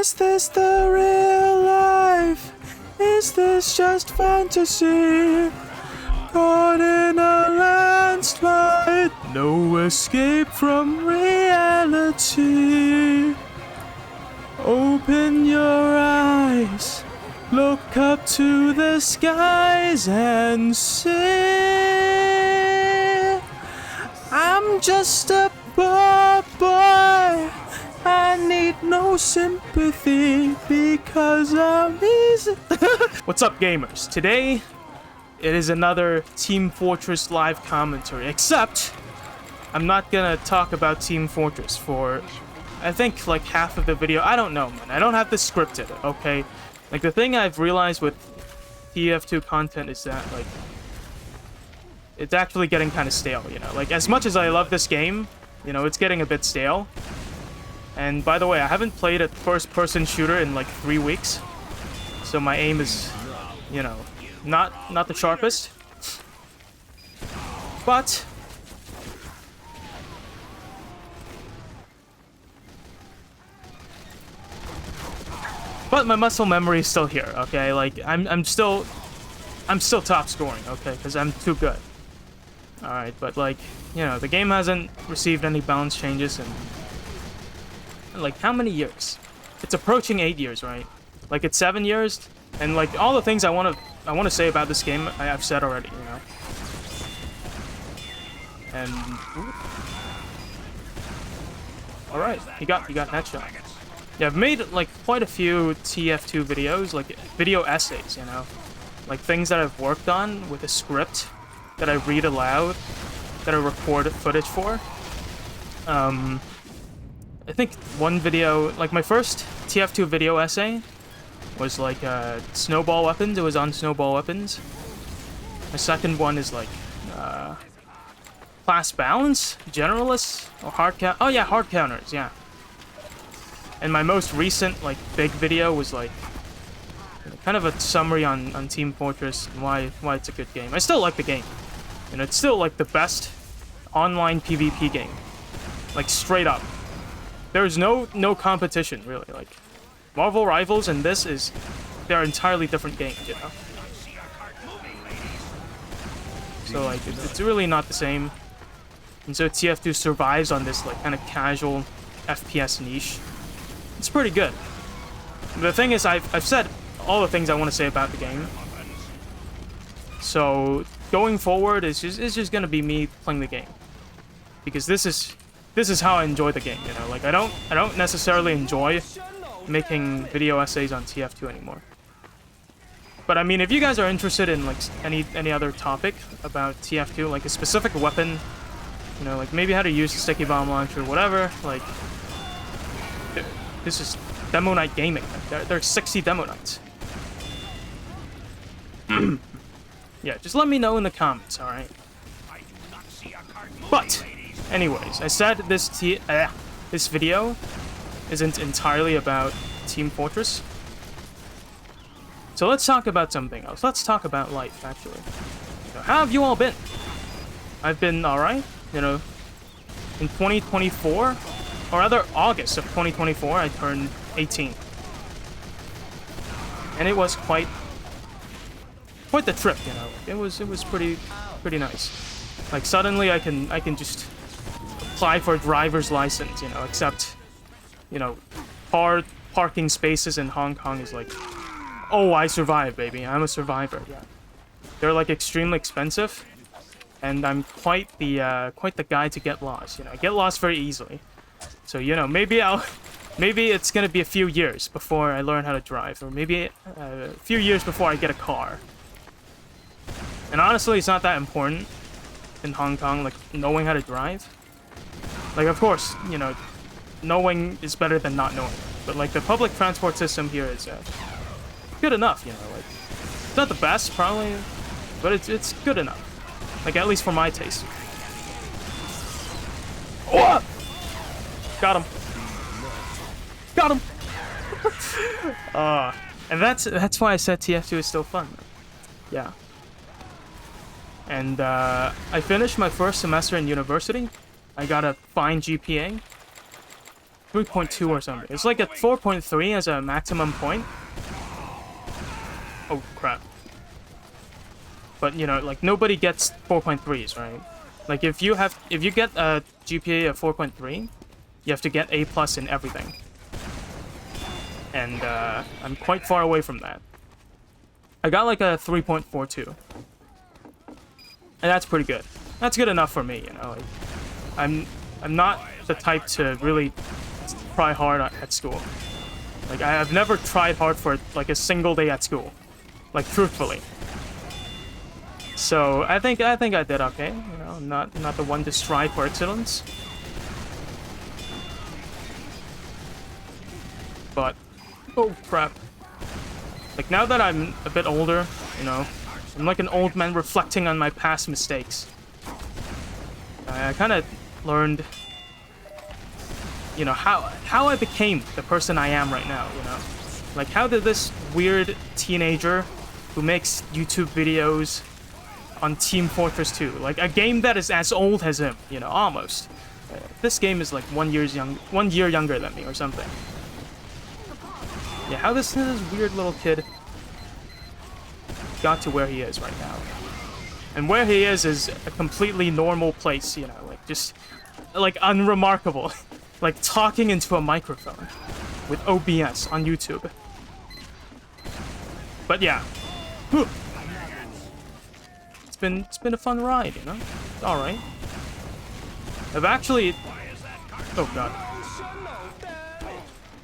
Is this the real life? Is this just fantasy? Caught in a landslide, no escape from reality. Open your eyes, look up to the skies and see. I'm just a poor boy, I need no sympathy because I'm easy. What's up, gamers? Today, it is another Team Fortress live commentary, except I'm not gonna talk about Team Fortress for, I think, like half of the video. I don't know, man. I don't have this scripted, okay? Like, the thing I've realized with TF2 content is that, like, it's actually getting kind of stale, you know? Like, as much as I love this game, you know, it's getting a bit stale. And by the way, I haven't played a first-person shooter in, like, 3 weeks. So my aim is, you know, not the sharpest. But my muscle memory is still here, okay? Like, I'm still top scoring, okay? Because I'm too good. Alright, but, like, you know, the game hasn't received any balance changes in, like, how many years? It's approaching 8 years, right? Like, it's 7 years, and, like, all the things I want to say about this game, I've said already, you know? And alright, he got headshot. Yeah, I've made, like, quite a few TF2 videos, like, video essays, you know? Like, things that I've worked on with a script that I read aloud, that I record footage for. I think one video, like, my first TF2 video essay was, like, snowball weapons. It was on snowball weapons. My second one is, like, class balance? Generalists? Or hard count? Oh, yeah, hard counters, yeah. And my most recent, like, big video was, like, kind of a summary on Team Fortress and why it's a good game. I still like the game. And it's still, like, the best online PvP game. Like, straight up. There's no competition, really. Like, Marvel Rivals and this they're entirely different games, you know? So, like, it's really not the same. And so TF2 survives on this, like, kind of casual FPS niche. It's pretty good. The thing is, I've said all the things I want to say about the game. So going forward is just gonna be me playing the game, because this is how I enjoy the game. You know, like I don't necessarily enjoy making video essays on TF2 anymore. But I mean, if you guys are interested in like any other topic about TF2, like a specific weapon, you know, like maybe how to use a sticky bomb launcher, whatever, like. This is Demo Night Gaming. There's 60 Demo Nights. Yeah, just let me know in the comments, alright? But, anyways, I said this video isn't entirely about Team Fortress. So let's talk about something else. Let's talk about life, actually. You know, how have you all been? I've been alright, you know. In 2024... or rather, August of 2024, I turned 18. And it was quite the trip, you know. It was pretty nice. Like, suddenly I can just apply for a driver's license, you know, except, you know, parking spaces in Hong Kong is like, oh, I survived, baby. I'm a survivor, yeah. They're, like, extremely expensive, and I'm quite the guy to get lost, you know. I get lost very easily. So, you know, maybe it's gonna be a few years before I learn how to drive, or maybe a few years before I get a car. And honestly, it's not that important in Hong Kong, like, knowing how to drive. Like, of course, you know, knowing is better than not knowing. But, like, the public transport system here is good enough, you know, like, it's not the best, probably, but it's good enough. Like, at least for my taste. Oh! Got him. Got him. And that's why I said TF2 is still fun. Yeah. And I finished my first semester in university. I got a fine GPA. 3.2 or something. It's like a 4.3 as a maximum point. Oh, crap. But, you know, like, nobody gets 4.3s, right? Like, if you get a GPA of 4.3, you have to get A+ in everything. And, I'm quite far away from that. I got, like, a 3.42. And that's pretty good. That's good enough for me, you know? Like, I'm not the type to really try hard at school. Like, I've never tried hard for, like, a single day at school. Like, truthfully. So, I think I did okay, you know? I'm not the one to strive for excellence. But, oh, crap. Like, now that I'm a bit older, you know, I'm like an old man reflecting on my past mistakes. I kind of learned, you know, how I became the person I am right now, you know? Like, how did this weird teenager who makes YouTube videos on Team Fortress 2, like a game that is as old as him, you know, almost. This game is like 1 year younger than me or something. Yeah, how this weird little kid got to where he is right now. And where he is a completely normal place, you know, like just like unremarkable. Like talking into a microphone with OBS on YouTube. But yeah. It's been a fun ride, you know? It's alright. I've actually... Oh god.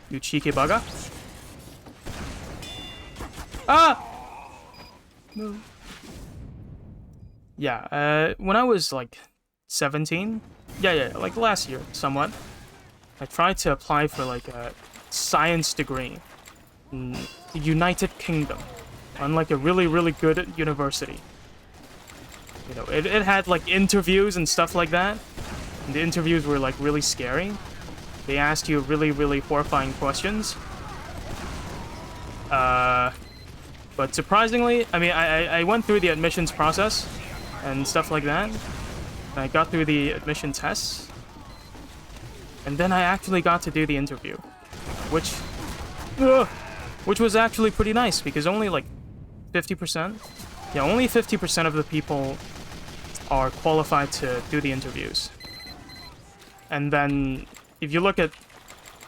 You cheeky bugger. Ah! No. Yeah, when I was like 17, yeah, like last year, somewhat, I tried to apply for like a science degree in the United Kingdom on like a really good university. You know, it had like interviews and stuff like that. And the interviews were like really scary. They asked you really horrifying questions. But surprisingly, I mean, I went through the admissions process and stuff like that. And I got through the admission tests. And then I actually got to do the interview. Which was actually pretty nice because only like 50%. Yeah, only 50% of the people are qualified to do the interviews. And then if you look at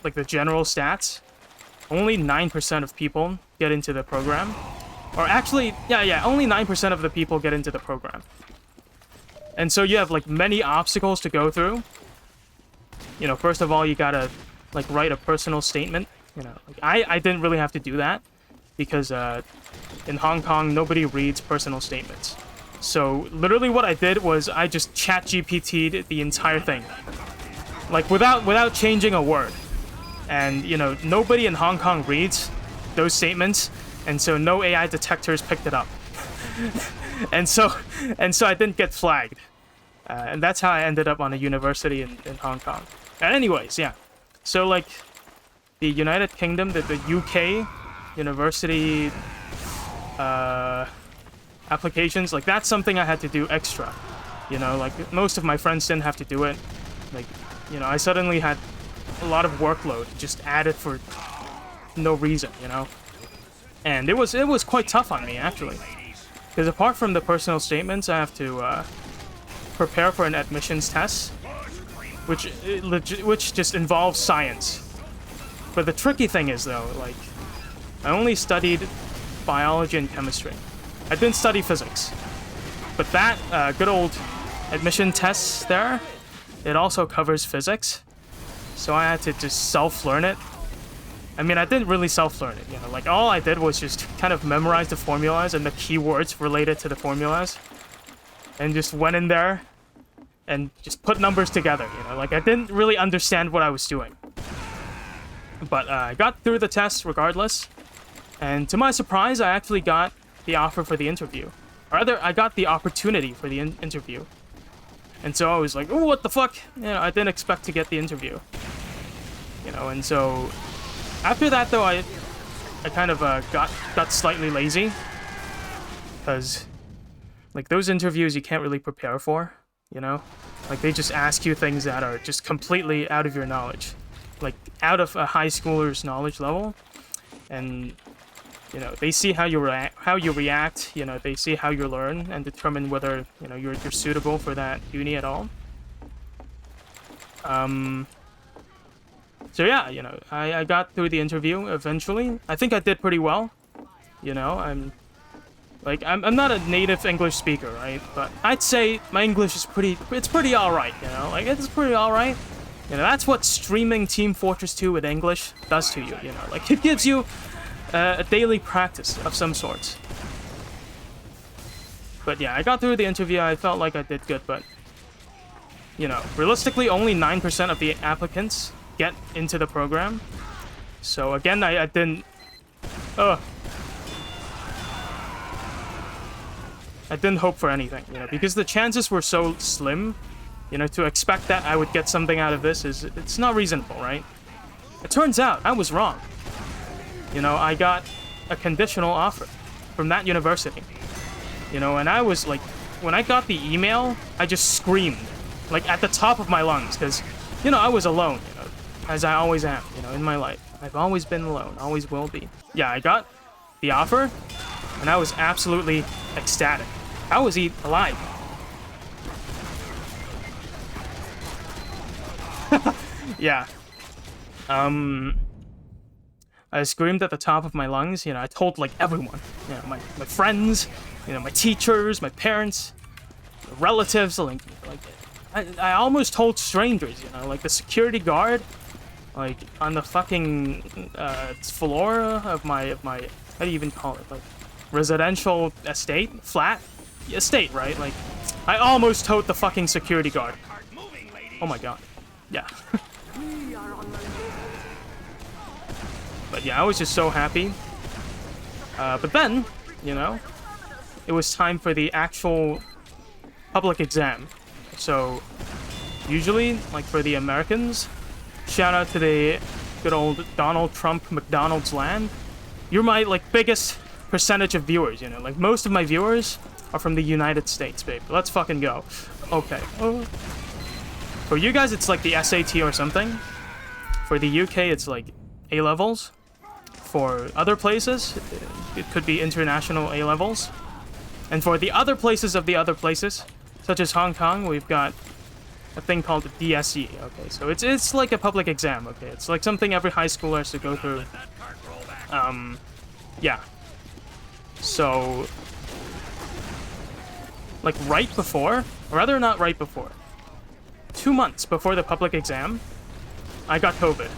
like the general stats, only 9% of people get into the program. Or actually, yeah, only 9% of the people get into the program. And so you have like many obstacles to go through. You know, first of all, you gotta like write a personal statement. You know, like I didn't really have to do that because in Hong Kong nobody reads personal statements. So literally what I did was I just chat GPT'd the entire thing. Like without changing a word. And you know, nobody in Hong Kong reads those statements, and so no AI detectors picked it up. and so I didn't get flagged. And that's how I ended up on a university in Hong Kong. And anyways, yeah. So like the United Kingdom, the UK university applications, like that's something I had to do extra. You know, like most of my friends didn't have to do it. Like, you know, I suddenly had a lot of workload just added for no reason, you know. And it was quite tough on me actually, because apart from the personal statements, I have to prepare for an admissions test, which just involves science. But the tricky thing is though, like, I only studied biology and chemistry. I didn't study physics. But that good old admission test there, it also covers physics. So I had to just self-learn it. I mean, I didn't really self-learn it, you know, like all I did was just kind of memorize the formulas and the keywords related to the formulas. And just went in there and just put numbers together, you know, like I didn't really understand what I was doing. But I got through the test regardless. And to my surprise, I actually got the offer for the interview. Or rather, I got the opportunity for the interview. And so I was like, oh, what the fuck? You know, I didn't expect to get the interview. You know, and so after that, though, I kind of got slightly lazy. Because, like, those interviews you can't really prepare for, you know? Like, they just ask you things that are just completely out of your knowledge. like out of a high schooler's knowledge level, and you know they see how you react. You know, they see how you learn and determine whether you know you're suitable for that uni at all. So yeah, you know, I got through the interview eventually. I think I did pretty well. You know, I'm not a native English speaker, right? But I'd say my English is pretty alright, you know? Like, it's pretty alright. You know, that's what streaming Team Fortress 2 with English does to you, you know? Like, it gives you a daily practice of some sort. But yeah, I got through the interview. I felt like I did good, but... You know, realistically, only 9% of the applicants get into the program. So again, I didn't... I didn't hope for anything, you know, because the chances were so slim, you know, to expect that I would get something out of this it's not reasonable, right? It turns out I was wrong. You know, I got a conditional offer from that university. You know, and I was like, when I got the email, I just screamed, like at the top of my lungs, because, you know, I was alone, you know, as I always am, you know, in my life. I've always been alone, always will be. Yeah, I got the offer, and I was absolutely ecstatic. How was he alive? Yeah. I screamed at the top of my lungs. You know, I told, like, everyone. You know, my friends, you know, my teachers, my parents, relatives, like I almost told strangers, you know, like the security guard, like, on the fucking, floor of my, how do you even call it? Like, residential estate? Flat? Estate, right? Like, I almost told the fucking security guard. Oh my god. Yeah. But yeah, I was just so happy. But then, you know, it was time for the actual public exam. So, usually, like for the Americans, shout out to the good old Donald Trump McDonald's land. You're my, like, biggest percentage of viewers, you know? Like, most of my viewers are from the United States, babe. Let's fucking go. Okay. For you guys, it's like the SAT or something. For the UK, it's like A-levels. For other places, it could be international A-levels. And for the other places of the other places, such as Hong Kong, we've got a thing called the DSE. Okay, so it's like a public exam. Okay, it's like something every high schooler has to go through. Yeah. So, like right before, or rather not right before, 2 months before the public exam, I got COVID.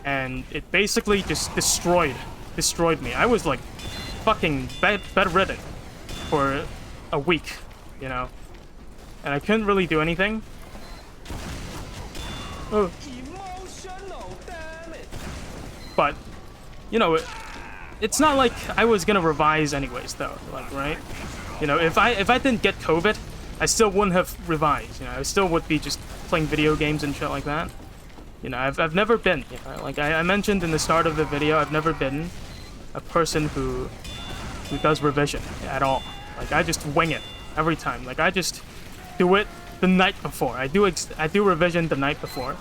And it basically just destroyed me. I was like fucking bedridden for a week, you know? And I couldn't really do anything. Oh. But, you know, it's not like I was gonna revise anyways, though, like, right? You know, if I didn't get COVID, I still wouldn't have revised, you know? I still would be just playing video games and shit like that. You know, I've never been, you know, like I mentioned in the start of the video, I've never been a person who does revision at all. Like, I just wing it every time. Like, I just do it the night before. I do revision the night before.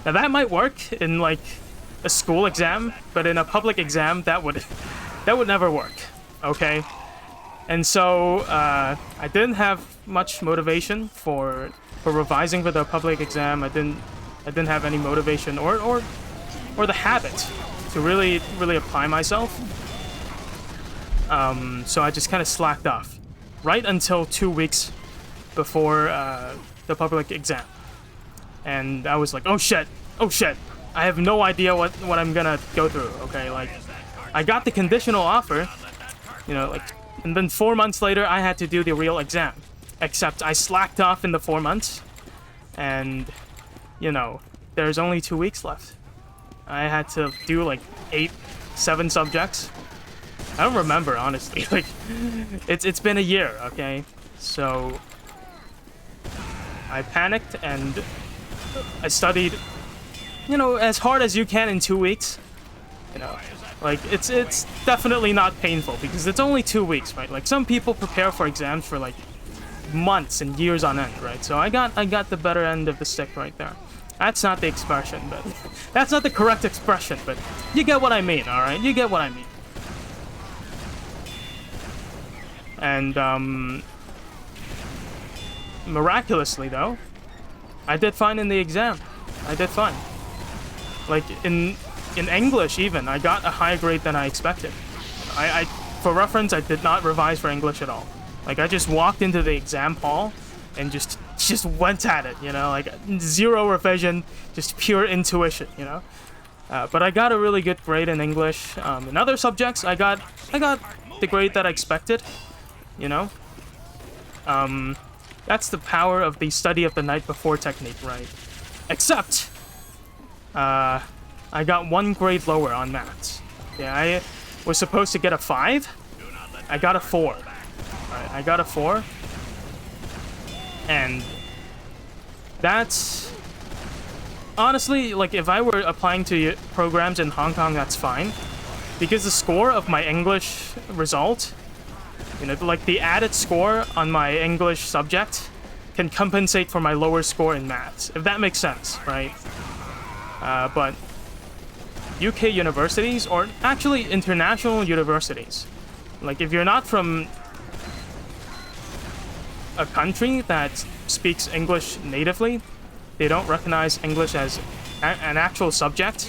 Now, that might work in, like, a school exam, but in a public exam, that would never work, okay? And so, I didn't have much motivation for revising for the public exam. I didn't have any motivation or the habit to really apply myself. So I just kind of slacked off right until 2 weeks before the public exam. And I was like, oh shit, I have no idea what I'm gonna go through, okay? Like, I got the conditional offer, you know, like, and then 4 months later, I had to do the real exam. Except I slacked off in the 4 months, and, you know, there's only 2 weeks left. I had to do, like, 7 subjects. I don't remember, honestly. Like, it's been a year, okay? So, I panicked, and I studied, you know, as hard as you can in 2 weeks. You know, like, it's definitely not painful, because it's only 2 weeks, right? Like, some people prepare for exams for, like, months and years on end, right? So I got the better end of the stick right there. That's not the expression, but that's not the correct expression, but you get what I mean, all right? You get what I mean. And miraculously though, I did fine in the exam. I did fine. Like in English even, I got a higher grade than I expected. I for reference, I did not revise for English at all. Like I just walked into the exam hall and just went at it, you know, like zero revision, just pure intuition, you know. But I got a really good grade in English. In other subjects, I got the grade that I expected, you know. That's the power of the study of the night before technique, right? Except, I got 1 grade lower on maths. Yeah, I was supposed to get a 5. I got a 4. Right, I got a 4. And that's... honestly, like, if I were applying to programs in Hong Kong, that's fine. Because the score of my English result, you know, like, the added score on my English subject can compensate for my lower score in maths, if that makes sense, right? But UK universities, or actually international universities, like, if you're not from a country that speaks English natively, they don't recognize English as an actual subject,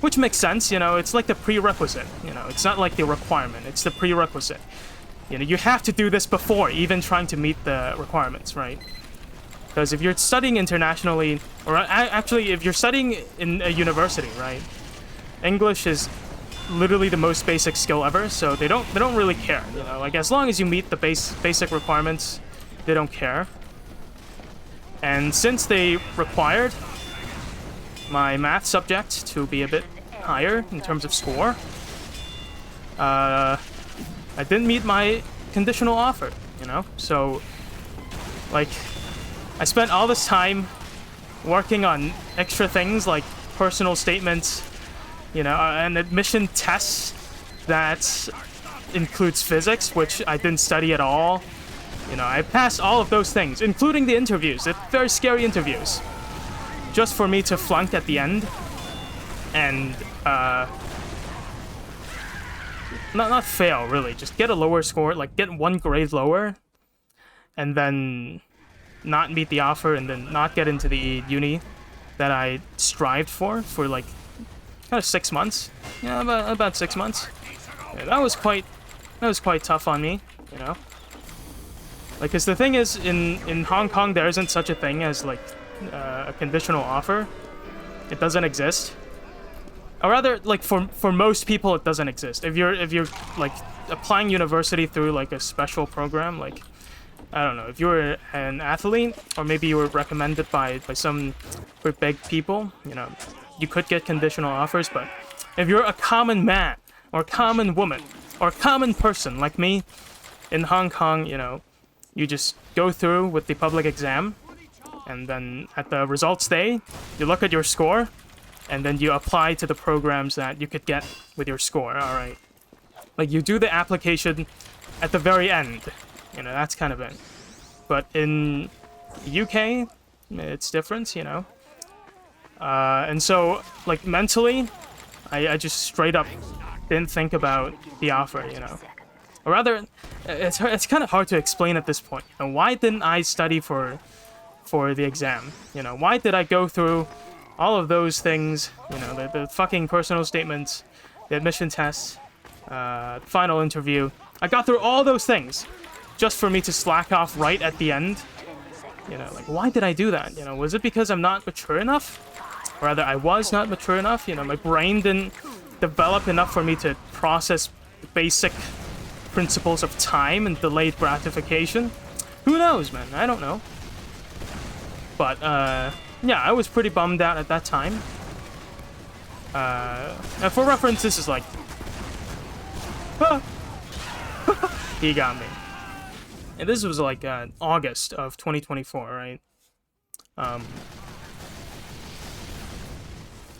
which makes sense, you know, it's like the prerequisite, you know, it's not like the requirement, it's the prerequisite. You know, you have to do this before even trying to meet the requirements, right? Because if you're studying internationally, or actually if you're studying in a university, right, English is literally the most basic skill ever, so they don't really care, you know, like as long as you meet the basic requirements, they don't care. And since they required my math subject to be a bit higher in terms of score, I didn't meet my conditional offer, you know? So, like, I spent all this time working on extra things like personal statements, you know, and admission tests that includes physics, which I didn't study at all. You know, I passed all of those things, including the interviews, the very scary interviews, just for me to flunk at the end, and not fail really, just get a lower score, like get 1 grade lower, and then not meet the offer, and then not get into the uni that I strived for like kind of 6 months, yeah, about 6 months. Yeah, that was quite tough on me, you know. Like, cause the thing is, in Hong Kong, there isn't such a thing as, like, a conditional offer. It doesn't exist. Or rather, like, for most people, it doesn't exist. If you're, like, applying university through, like, a special program, like, I don't know, if you were an athlete, or maybe you were recommended by some big people, you know, you could get conditional offers, but if you're a common man, or common woman, or common person like me, in Hong Kong, you know, you just go through with the public exam, and then at the results day, you look at your score, and then you apply to the programs that you could get with your score, alright? Like, you do the application at the very end, you know, that's kind of it. But in the UK, it's different, you know? And so, like, mentally, I just straight up didn't think about the offer, you know? Or rather, it's kind of hard to explain at this point. And why didn't I study for the exam? You know, why did I go through all of those things? You know, the fucking personal statements, the admission tests, final interview. I got through all those things just for me to slack off right at the end. You know, like, why did I do that? You know, was it because I'm not mature enough? Or rather, I was not mature enough. You know, my brain didn't develop enough for me to process basic principles of time and delayed gratification. Who knows, man? I don't know. But, yeah, I was pretty bummed out at that time. And for reference, this is like... he got me. And this was like August of 2024, right?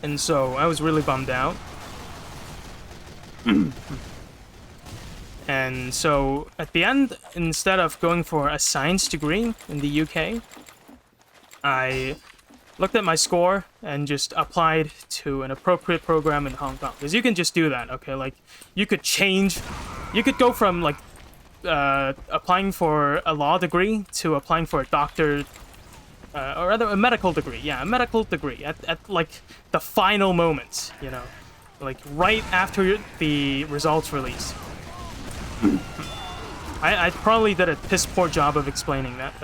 And so I was really bummed out. And so at the end, instead of going for a science degree in the UK, I looked at my score and just applied to an appropriate program in Hong Kong. Because you can just do that, okay? Like, you could go from, like, applying for a law degree to applying for a doctor, or rather a medical degree. Yeah, a medical degree at like, the final moment, you know? Like, right after the results released. I probably did a piss poor job of explaining that,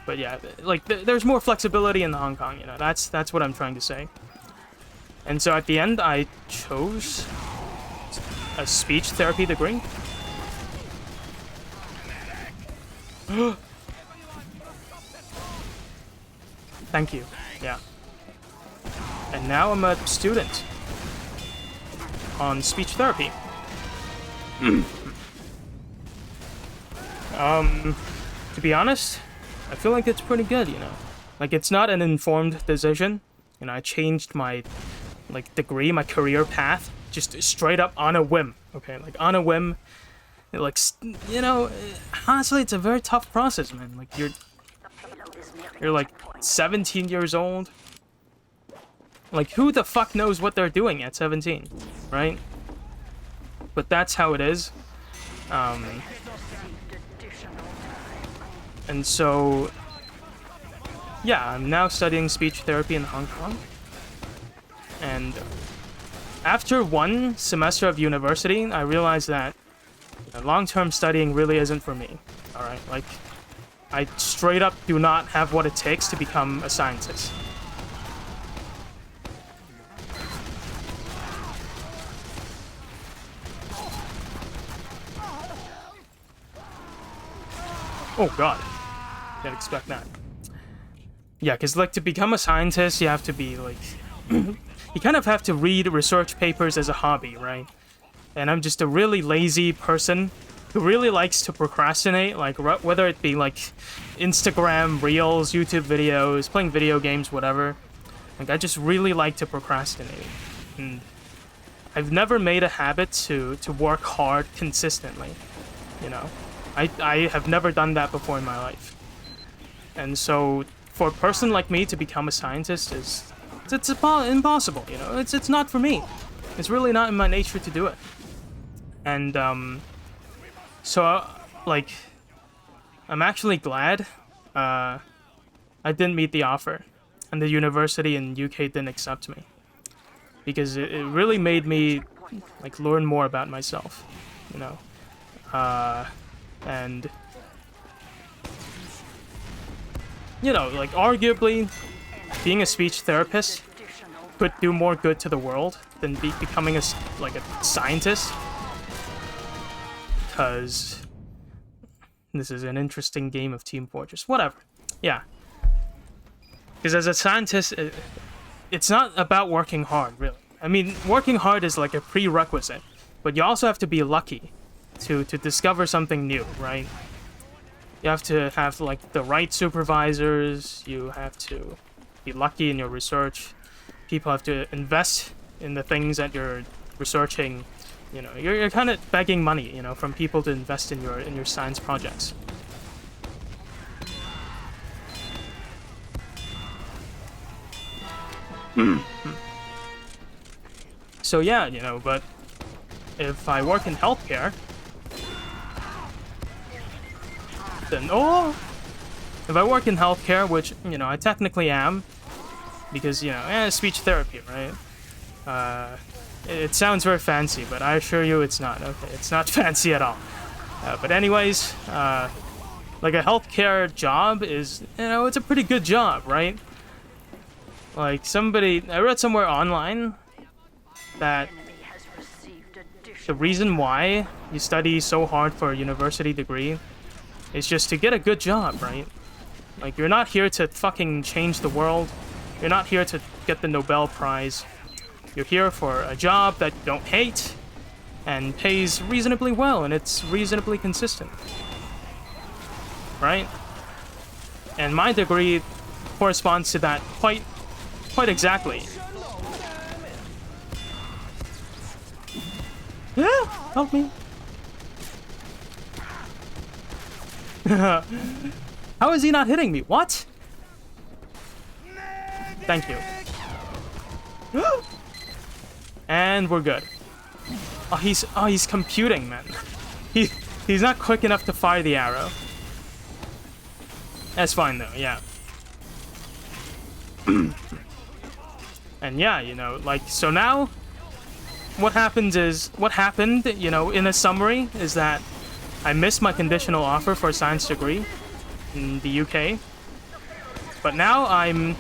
but yeah, like, there's more flexibility in Hong Kong, you know? That's what I'm trying to say. And so at the end, I chose a speech therapy degree. Thank you. Yeah. And now I'm a student on speech therapy. To be honest, I feel like it's pretty good, you know? Like, it's not an informed decision. You know, I changed my, like, degree, my career path, just straight up on a whim, okay? Like, on a whim. Like, you know, honestly, it's a very tough process, man. Like, you're like 17 years old. Like, who the fuck knows what they're doing at 17, right? But that's how it is. And so, yeah, I'm now studying speech therapy in Hong Kong. And after one semester of university, I realized that long-term studying really isn't for me. Alright, like, I straight up do not have what it takes to become a scientist. Oh god. Didn't expect that. Yeah, because, like, to become a scientist, you have to be, like... you kind of have to read research papers as a hobby, right? And I'm just a really lazy person who really likes to procrastinate, like, whether it be, like, Instagram, Reels, YouTube videos, playing video games, whatever. Like, I just really like to procrastinate. And I've never made a habit to work hard consistently, you know? I have never done that before in my life. And so, for a person like me to become a scientist it's impossible, you know? It's not for me. It's really not in my nature to do it. And, so, like, I'm actually glad, I didn't meet the offer, and the university in UK didn't accept me. Because it really made me, like, learn more about myself, you know? And, you know, like, arguably, being a speech therapist could do more good to the world than becoming a scientist. Because this is an interesting game of Team Fortress. Whatever. Yeah. Because as a scientist, it's not about working hard, really. I mean, working hard is like a prerequisite, but you also have to be lucky to discover something new, right? You have to have, like, the right supervisors. You have to be lucky in your research. People have to invest in the things that you're researching. You know, you're kind of begging money, you know, from people to invest in your science projects. So yeah, you know, but if I work in healthcare, then if I work in healthcare, which, you know, I technically am, because, you know, speech therapy, right? It sounds very fancy, but I assure you it's not. Okay, it's not fancy at all. But anyways, like, a healthcare job is, you know, it's a pretty good job, right? Like, I read somewhere online that the reason why you study so hard for a university degree is just to get a good job, right? Like, you're not here to fucking change the world. You're not here to get the Nobel Prize. You're here for a job that you don't hate and pays reasonably well, and it's reasonably consistent. Right? And my degree corresponds to that quite exactly. Yeah, help me. How is he not hitting me? What? Thank you. And we're good. Oh, he's computing, man. He's not quick enough to fire the arrow. That's fine though, yeah. And yeah, you know, like, so now what happened, you know, in a summary, is that I missed my conditional offer for a science degree in the UK. But now I'm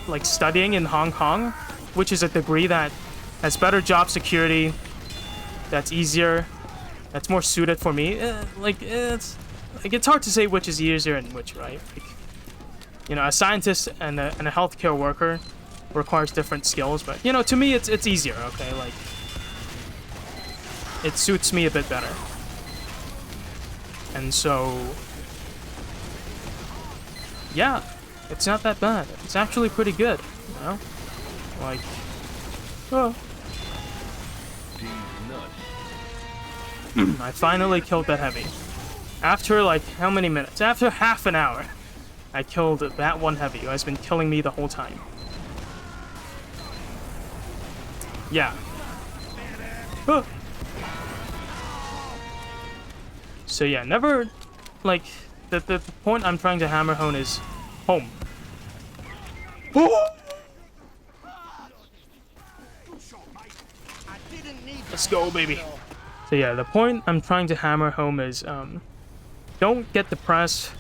like studying in Hong Kong, which is a degree that has better job security, that's easier, that's more suited for me. It's hard to say which is easier and which, right? Like, you know, a scientist and a healthcare worker requires different skills, but you know, to me it's easier, okay? Like, it suits me a bit better. And so yeah, it's not that bad. It's actually pretty good, you know? Like, oh. I finally killed that heavy. After, like, how many minutes? After half an hour, I killed that one heavy who has been killing me the whole time. Yeah. Oh. So yeah, never, like, the point I'm trying to hammer home is home. Oh. Let's go, baby. So yeah, the point I'm trying to hammer home is, don't get depressed,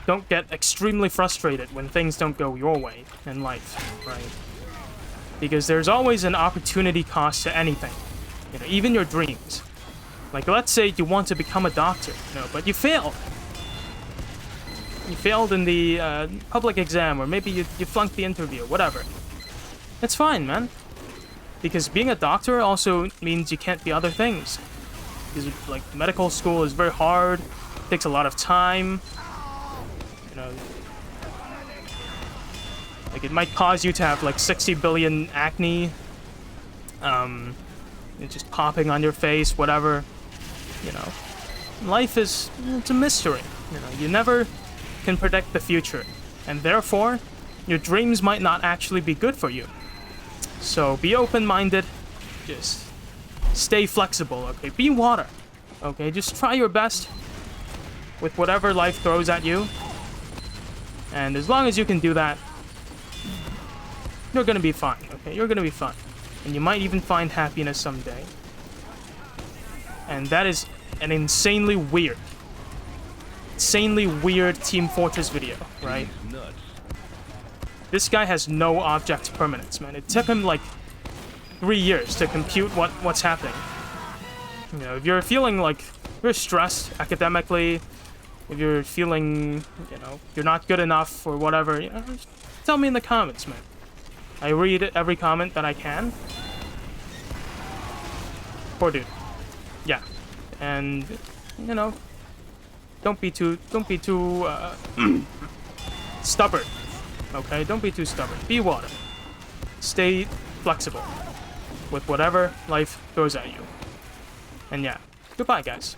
don't get extremely frustrated when things don't go your way in life, right? Because there's always an opportunity cost to anything, you know, even your dreams. Like, let's say you want to become a doctor, you know, but you failed. You failed in the public exam, or maybe you flunked the interview, whatever. It's fine, man. Because being a doctor also means you can't be other things. Because, like, medical school is very hard, takes a lot of time, you know. Like, it might cause you to have, like, 60 billion acne, it's just popping on your face, whatever, you know. Life is, it's a mystery, you know. You never can predict the future, and therefore, your dreams might not actually be good for you. So be open-minded, just stay flexible, okay? Be water, okay? Just try your best with whatever life throws at you. And as long as you can do that, you're gonna be fine, okay? You're gonna be fine. And you might even find happiness someday. And that is an insanely weird Team Fortress video, right? This guy has no object permanence, man. It took him like 3 years to compute what's happening. You know, if you're feeling like you're stressed academically, if you're feeling, you know, you're not good enough or whatever, you know, just tell me in the comments, man. I read every comment that I can. Poor dude. Yeah. And, you know, don't be too stubborn. Okay, don't be too stubborn. Be water. Stay flexible with whatever life throws at you. And yeah, goodbye, guys.